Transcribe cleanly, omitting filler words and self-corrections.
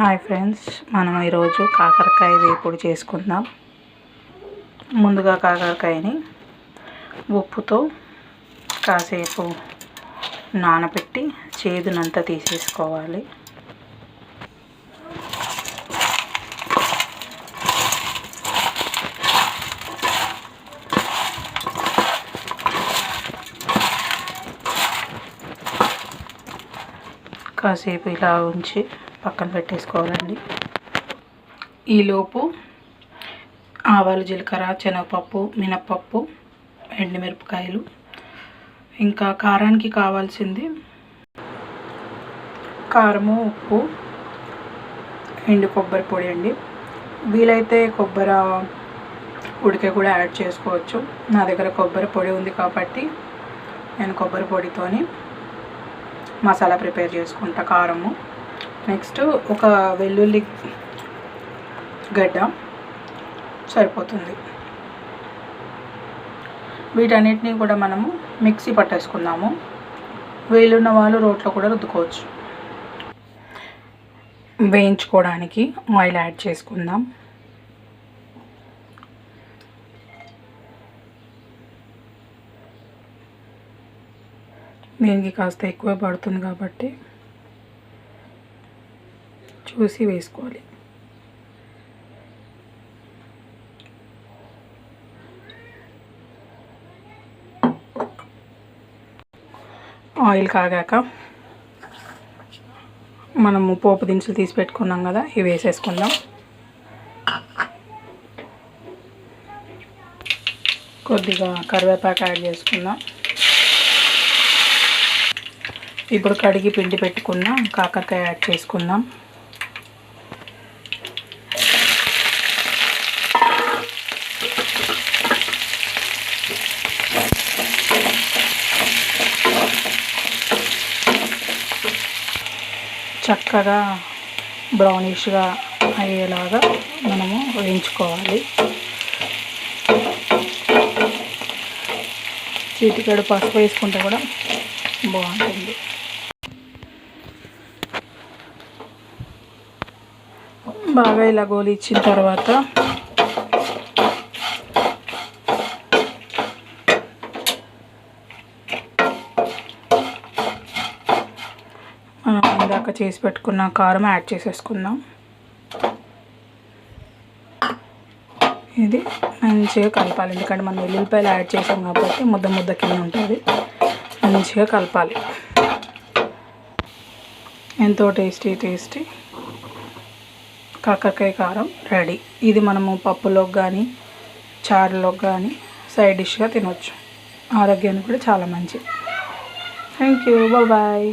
Hi friends, మనం ఈరోజు కాకరకాయ వేపుడు చేసుకుందాం. ముందుగా కాకరకాయని ఉప్పుతో కాసేపు నానబెట్టి చేదునంతా తీసేసుకోవాలి. కాసేపు ఇలా ఉంచి పక్కన పెట్టేసుకోవాలండి. ఈలోపు ఆవాలు, జీలకర్ర, శనగపప్పు, మినప్పప్పు, ఎండుమిరపకాయలు, ఇంకా కారానికి కావాల్సింది కారము, ఉప్పు, ఎండు కొబ్బరి పొడి అండి. వీలైతే కొబ్బరి ఉడికే కూడా యాడ్ చేసుకోవచ్చు. నా దగ్గర కొబ్బరి పొడి ఉంది కాబట్టి నేను కొబ్బరి పొడితోని మసాలా ప్రిపేర్ చేసుకుంటా. కారము, నెక్స్ట్ ఒక వెల్లుల్లి గడ్డ సరిపోతుంది. వీటన్నిటిని కూడా మనము మిక్సీ పట్టేసుకుందాము. వీలున్న వాళ్ళు రోట్లో కూడా రుద్దుకోవచ్చు. వేయించుకోవడానికి ఆయిల్ యాడ్ చేసుకుందాం. దీనికి కాస్త ఎక్కువ పడుతుంది కాబట్టి చూసి వేసుకోవాలి. ఆయిల్ కాగాక మనము పోపు దినుసులు తీసి పెట్టుకున్నాం కదా, ఇవి వేసేసుకుందాం. కొద్దిగా కరివేపాకు యాడ్ చేసుకుందాం. ఇప్పుడు కడిగి పిండి పెట్టుకున్న కాకరకాయ యాడ్ చేసుకుందాం. చక్కగా బ్రౌనిష్గా అయ్యేలాగా మనము వేయించుకోవాలి. చిటికెడు పసుపు వేసుకుంటే కూడా బాగుంటుంది. బాగా ఇలా గోలి ఇచ్చిన తర్వాత మనం ఇందాక చేసి పెట్టుకున్న కారం యాడ్ చేసేసుకుందాం. ఇది మంచిగా కలపాలి, ఎందుకంటే మనం వెల్లుల్లిపాయలు యాడ్ చేసాం కాబట్టి ముద్ద ముద్ద కింద ఉంటుంది. మంచిగా కలపాలి. ఎంతో టేస్టీ కాకరకాయ కారం రెడీ. ఇది మనము పప్పులోకి కానీ చారులోకి కానీ సైడ్ డిష్గా తినవచ్చు. ఆరోగ్యానికి కూడా చాలా మంచిది. Thank you. బాయ్.